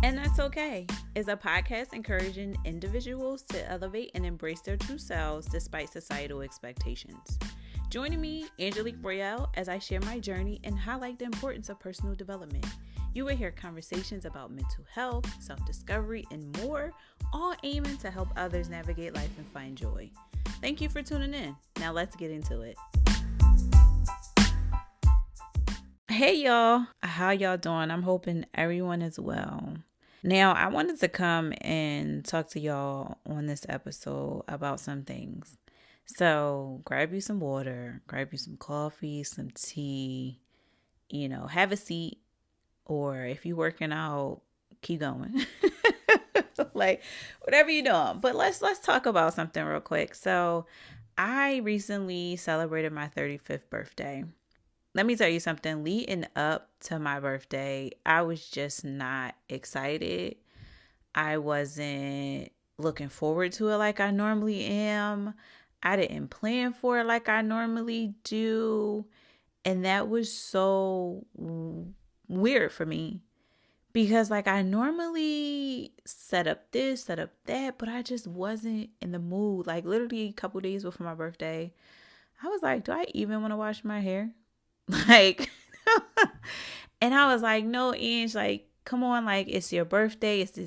And That's Okay is a podcast encouraging individuals to elevate and embrace their true selves despite societal expectations. Joining me, Angelique, as I share my journey and highlight the importance of personal development. You will hear conversations about mental health, self-discovery, and more, all aiming to help others navigate life and find joy. Thank you for tuning in. Now let's get into it. Hey y'all, how y'all doing? I'm hoping everyone is well. Now, I wanted to come and talk to y'all on this episode about some things. So grab you some water, grab you some coffee, some tea, have a seat, or if you're working out, keep going. Like whatever you're doing. But let's talk about something real quick. So I recently celebrated my 35th birthday. Let me tell you something, leading up to my birthday, I was just not excited. I wasn't looking forward to it like I normally am. I didn't plan for it like I normally do. And that was so weird for me because I normally set up this, set up that, but I just wasn't in the mood. Literally a couple days before my birthday, I was like, do I even want to wash my hair? And I was like, no, Ange, come on, it's your birthday. It's,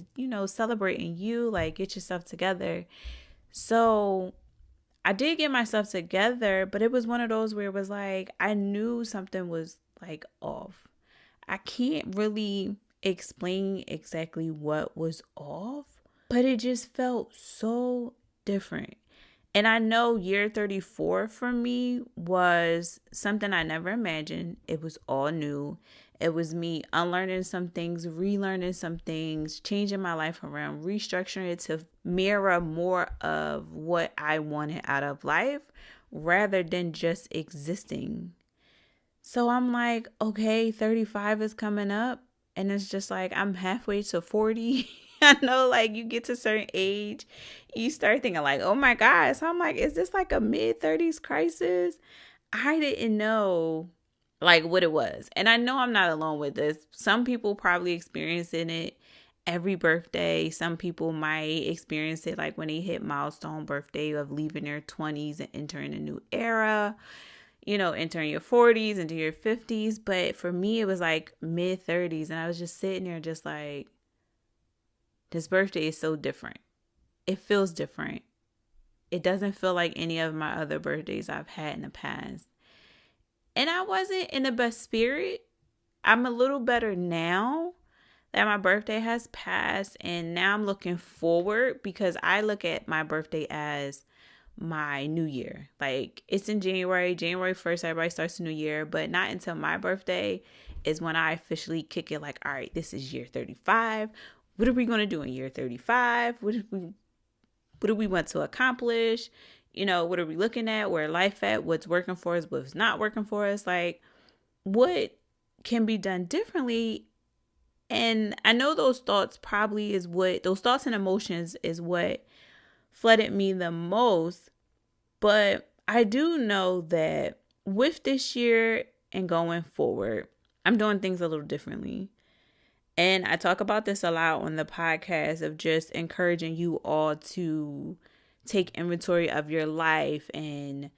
celebrating you, get yourself together. So I did get myself together, but it was one of those where it was I knew something was off. I can't really explain exactly what was off, but it just felt so different. And I know year 34 for me was something I never imagined. It was all new. It was me unlearning some things, relearning some things, changing my life around, restructuring it to mirror more of what I wanted out of life rather than just existing. So I'm like, okay, 35 is coming up. And it's just I'm halfway to 40. I know you get to a certain age, you start thinking oh my God. So I'm like, is this a mid-30s crisis? I didn't know what it was. And I know I'm not alone with this. Some people probably experiencing it every birthday. Some people might experience it when they hit milestone birthday of leaving their 20s and entering a new era. Entering your 40s into your 50s. But for me, it was mid 30s. And I was just sitting there just this birthday is so different. It feels different. It doesn't feel like any of my other birthdays I've had in the past. And I wasn't in the best spirit. I'm a little better now that my birthday has passed. And now I'm looking forward because I look at my birthday as my new year. It's in January 1st, everybody starts the new year, but not until my birthday is when I officially kick it all right, this is year 35. What are we going to do in year 35? What do we want to accomplish? What are we looking at? Where life at? What's working for us? What's not working for us? What can be done differently? And I know those thoughts and emotions is what flooded me the most. But I do know that with this year and going forward, I'm doing things a little differently. And I talk about this a lot on the podcast of just encouraging you all to take inventory of your life and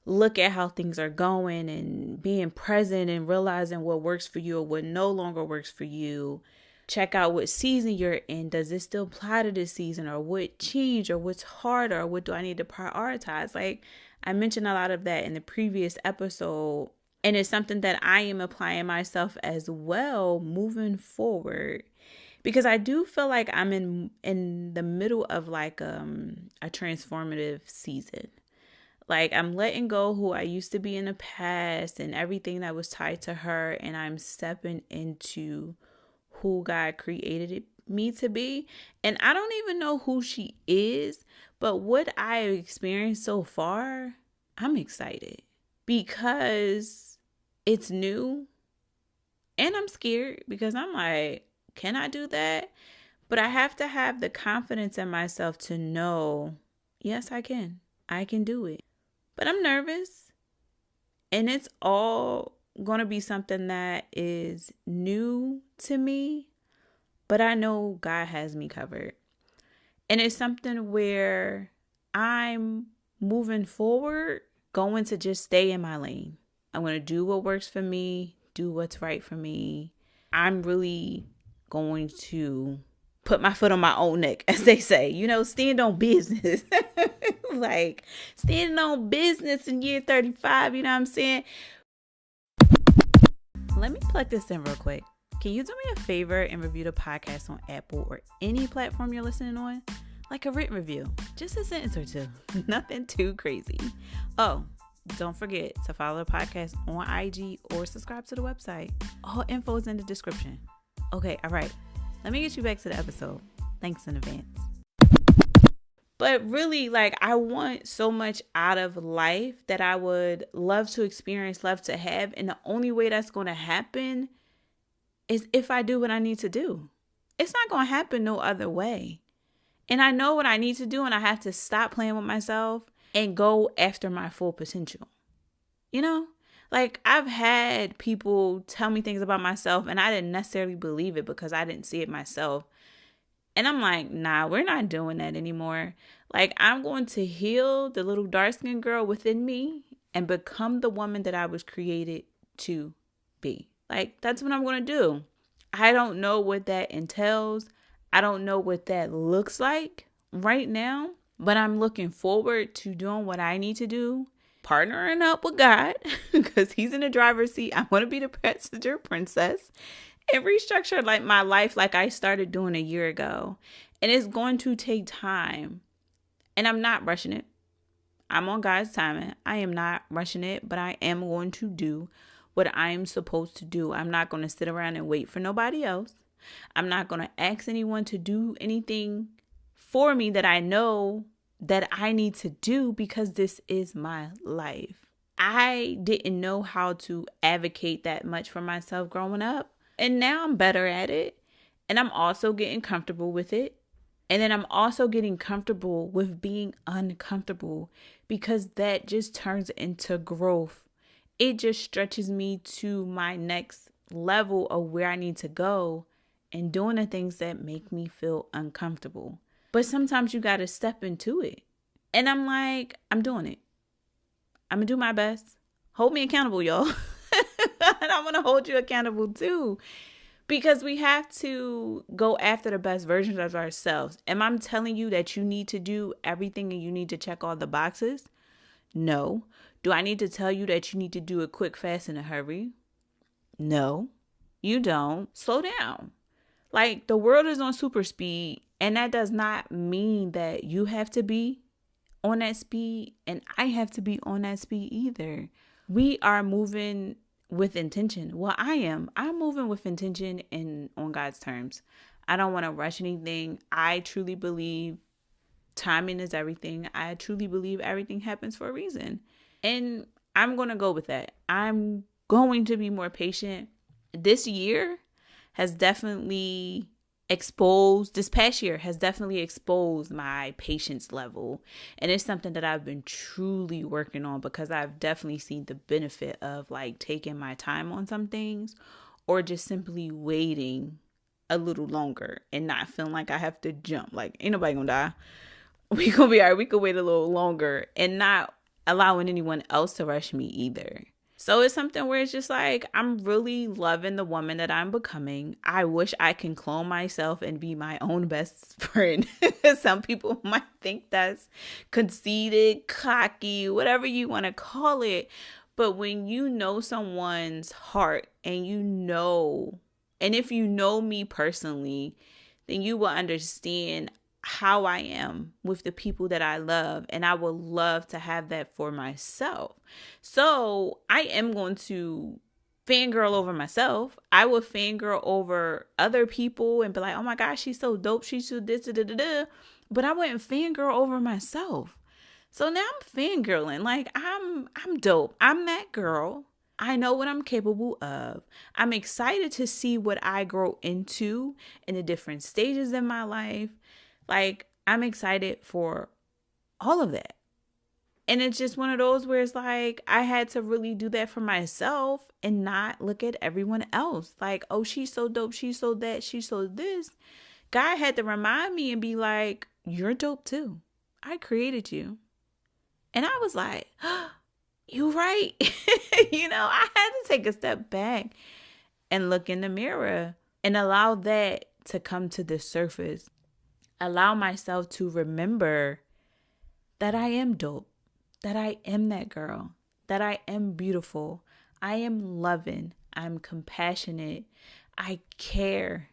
look at how things are going and being present and realizing what works for you or what no longer works for you. Check out what season you're in. Does it still apply to this season, or what changed, or what's harder, or what do I need to prioritize? I mentioned a lot of that in the previous episode. And it's something that I am applying myself as well moving forward. Because I do feel I'm in the middle of a transformative season. I'm letting go who I used to be in the past and everything that was tied to her. And I'm stepping into who God created me to be. And I don't even know who she is. But what I've experienced so far, I'm excited. Because it's new and I'm scared because I'm can I do that? But I have to have the confidence in myself to know, yes, I can do it. But I'm nervous and it's all going to be something that is new to me, but I know God has me covered. And it's something where I'm moving forward, going to just stay in my lane. I'm going to do what works for me, do what's right for me. I'm really going to put my foot on my own neck, as they say, stand on business. Like standing on business in year 35, you know what I'm saying? Let me plug this in real quick. Can you do me a favor and review the podcast on Apple or any platform you're listening on? Like a written review, just a sentence or two, nothing too crazy. Oh, don't forget to follow the podcast on IG or subscribe to the website. All info is in the description. Okay, all right. Let me get you back to the episode. Thanks in advance. But really, I want so much out of life that I would love to experience, love to have. And the only way that's going to happen is if I do what I need to do. It's not going to happen no other way. And I know what I need to do, and I have to stop playing with myself and go after my full potential. I've had people tell me things about myself, and I didn't necessarily believe it because I didn't see it myself. And I'm like, nah, we're not doing that anymore. I'm going to heal the little dark-skinned girl within me and become the woman that I was created to be. That's what I'm going to do. I don't know what that entails. I don't know what that looks like right now, but I'm looking forward to doing what I need to do, partnering up with God because he's in the driver's seat. I want to be the passenger princess and restructure my life like I started doing a year ago. And it's going to take time, and I'm not rushing it. I'm on God's timing. I am not rushing it, but I am going to do what I am supposed to do. I'm not going to sit around and wait for nobody else. I'm not going to ask anyone to do anything for me that I know that I need to do because this is my life. I didn't know how to advocate that much for myself growing up. And now I'm better at it. And I'm also getting comfortable with it. And then I'm also getting comfortable with being uncomfortable because that just turns into growth. It just stretches me to my next level of where I need to go and doing the things that make me feel uncomfortable. But sometimes you got to step into it. And I'm like, I'm doing it. I'm going to do my best. Hold me accountable, y'all. And I'm going to hold you accountable too. Because we have to go after the best versions of ourselves. Am I telling you that you need to do everything and you need to check all the boxes? No. Do I need to tell you that you need to do it quick, fast, in a hurry? No, you don't. Slow down. The world is on super speed, and that does not mean that you have to be on that speed and I have to be on that speed either. We are moving with intention. Well, I am. I'm moving with intention and on God's terms. I don't want to rush anything. I truly believe timing is everything. I truly believe everything happens for a reason. And I'm going to go with that. I'm going to be more patient. This past year has definitely exposed my patience level. And it's something that I've been truly working on because I've definitely seen the benefit of taking my time on some things or just simply waiting a little longer and not feeling like I have to jump. Ain't nobody gonna die. We gonna be all right. We could wait a little longer and not allowing anyone else to rush me either. So it's something where it's just I'm really loving the woman that I'm becoming. I wish I can clone myself and be my own best friend. Some people might think that's conceited, cocky, whatever you want to call it. But when you know someone's heart and if you know me personally, then you will understand how I am with the people that I love. And I would love to have that for myself. So I am going to fangirl over myself. I would fangirl over other people and be like, oh my gosh, she's so dope. She's so this, da, da, da, da. But I wouldn't fangirl over myself. So now I'm fangirling. I'm dope. I'm that girl. I know what I'm capable of. I'm excited to see what I grow into in the different stages in my life. I'm excited for all of that. And it's just one of those where it's like, I had to really do that for myself and not look at everyone else. Like, oh, she's so dope. She's so that. She's so this. God had to remind me and be like, you're dope too. I created you. And I was like, oh, you right. I had to take a step back and look in the mirror and allow that to come to the surface. Allow myself to remember that I am dope, that I am that girl, that I am beautiful, I am loving, I'm compassionate, I care,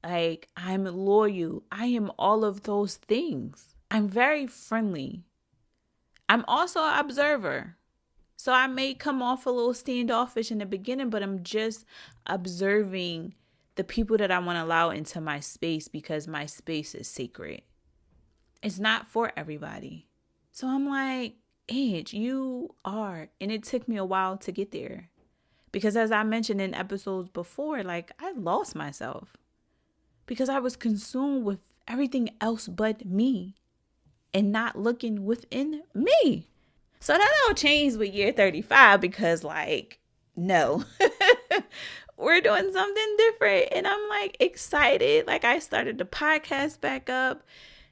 like I'm loyal, I am all of those things. I'm very friendly. I'm also an observer. So I may come off a little standoffish in the beginning, but I'm just observing the people that I want to allow into my space because my space is sacred. It's not for everybody. So I'm like, Edge, you are. And it took me a while to get there. Because as I mentioned in episodes before, like I lost myself. Because I was consumed with everything else but me. And not looking within me. So that all changed with year 35 because like, no, we're doing something different. And I'm like excited. Like I started the podcast back up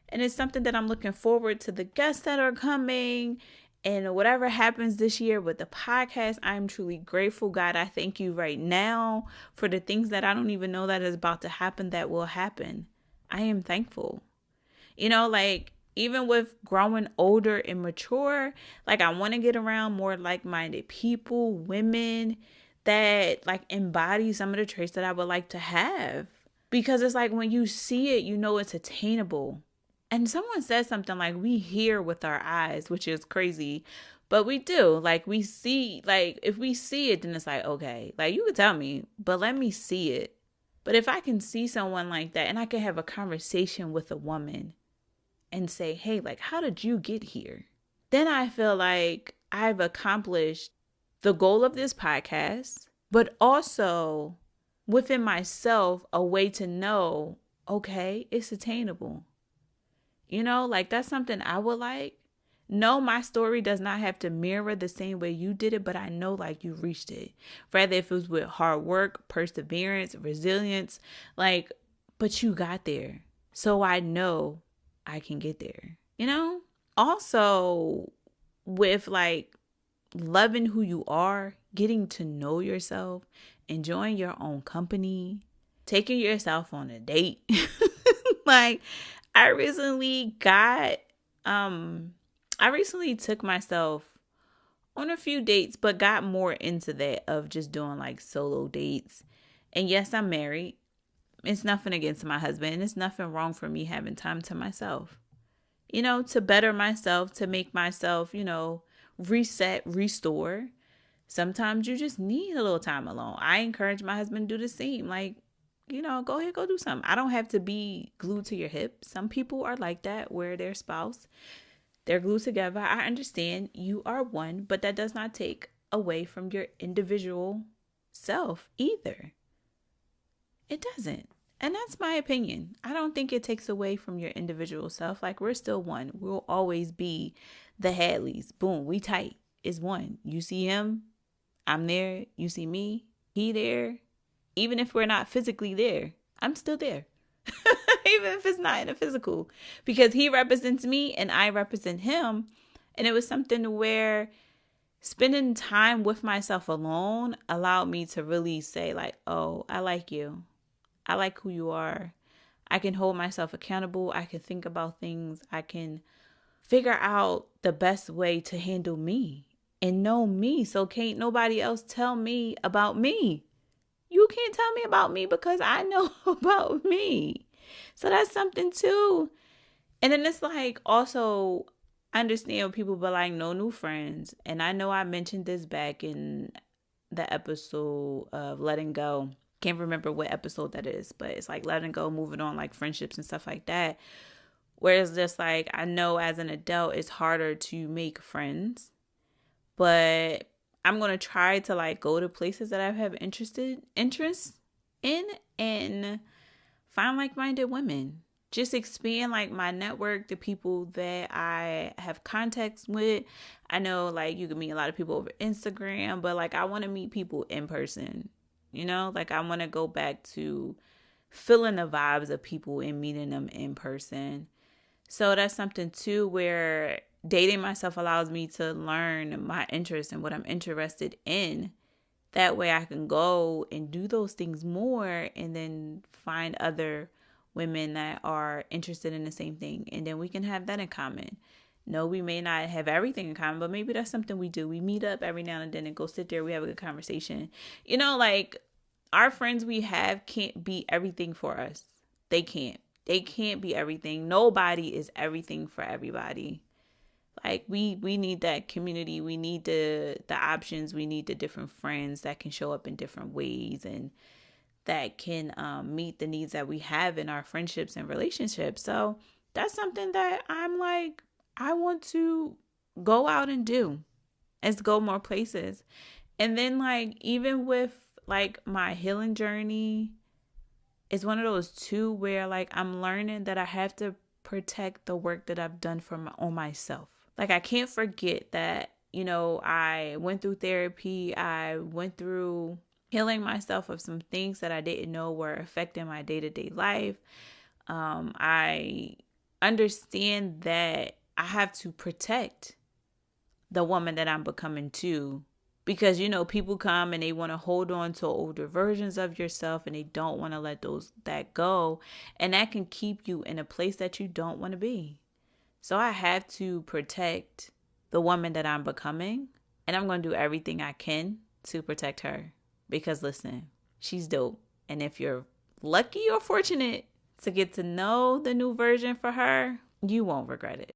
and it's something that I'm looking forward to the guests that are coming and whatever happens this year with the podcast. I'm truly grateful. God, I thank you right now for the things that I don't even know that is about to happen that will happen. I am thankful. Like even with growing older and mature, like I want to get around more like-minded people, women that like embody some of the traits that I would like to have. Because it's like when you see it, it's attainable. And someone said something like we hear with our eyes, which is crazy. But we do. Like we see, like if we see it, then it's like, okay, like you can tell me, but let me see it. But if I can see someone like that and I can have a conversation with a woman and say, hey, like, how did you get here? Then I feel like I've accomplished the goal of this podcast, but also within myself, a way to know, okay, it's attainable. Like that's something I would like. No, my story does not have to mirror the same way you did it, but I know like you reached it. Rather if it was with hard work, perseverance, resilience, like, but you got there. So I know I can get there, Also, with like loving who you are, getting to know yourself, enjoying your own company, taking yourself on a date. Like I recently took myself on a few dates, but got more into that of just doing like solo dates. And yes, I'm married. It's nothing against my husband. And it's nothing wrong for me having time to myself, to better myself, to make myself, reset, restore. Sometimes you just need a little time alone. I encourage my husband to do the same. Like, go ahead, go do something. I don't have to be glued to your hip. Some people are like that where their spouse, they're glued together. I understand you are one, but that does not take away from your individual self either. It doesn't. And that's my opinion. I don't think it takes away from your individual self. Like we're still one. We'll always be the Hadleys. Boom, we tight. It's one. You see him, I'm there. You see me, he there. Even if we're not physically there, I'm still there. Even if it's not in a physical. Because he represents me and I represent him. And it was something where spending time with myself alone allowed me to really say like, oh, I like you. I like who you are. I can hold myself accountable. I can think about things. I can figure out the best way to handle me and know me. So can't nobody else tell me about me. You can't tell me about me because I know about me. So that's something too. And then it's like also I understand when people be like, no new friends. And I know I mentioned this back in the episode of letting go. Can't remember what episode that is, but it's like letting go, moving on, like friendships and stuff like that. Whereas just like, I know as an adult, it's harder to make friends, but I'm going to try to like go to places that I have interest in and find like-minded women. just expand like my network, the people that I have contacts with. I know like you can meet a lot of people over Instagram, but like I want to meet people in person. Like I want to go back to feeling the vibes of people and meeting them in person. So that's something too where dating myself allows me to learn my interests and what I'm interested in. That way I can go and do those things more and then find other women that are interested in the same thing. And then we can have that in common. No, we may not have everything in common, but maybe that's something we do. We meet up every now and then and go sit there. We have a good conversation. Like our friends we have can't be everything for us. They can't. They can't be everything. Nobody is everything for everybody. Like we need that community. We need the options. We need the different friends that can show up in different ways and that can meet the needs that we have in our friendships and relationships. So that's something that I'm like, I want to go out and do, is go more places. And then like even with like my healing journey, it's one of those too where like I'm learning that I have to protect the work that I've done on myself. Like I can't forget that, I went through therapy. I went through healing myself of some things that I didn't know were affecting my day-to-day life. I understand that I have to protect the woman that I'm becoming too. Because, people come and they want to hold on to older versions of yourself and they don't want to let that go. And that can keep you in a place that you don't want to be. So I have to protect the woman that I'm becoming. And I'm going to do everything I can to protect her. Because listen, she's dope. And if you're lucky or fortunate to get to know the new version for her, you won't regret it.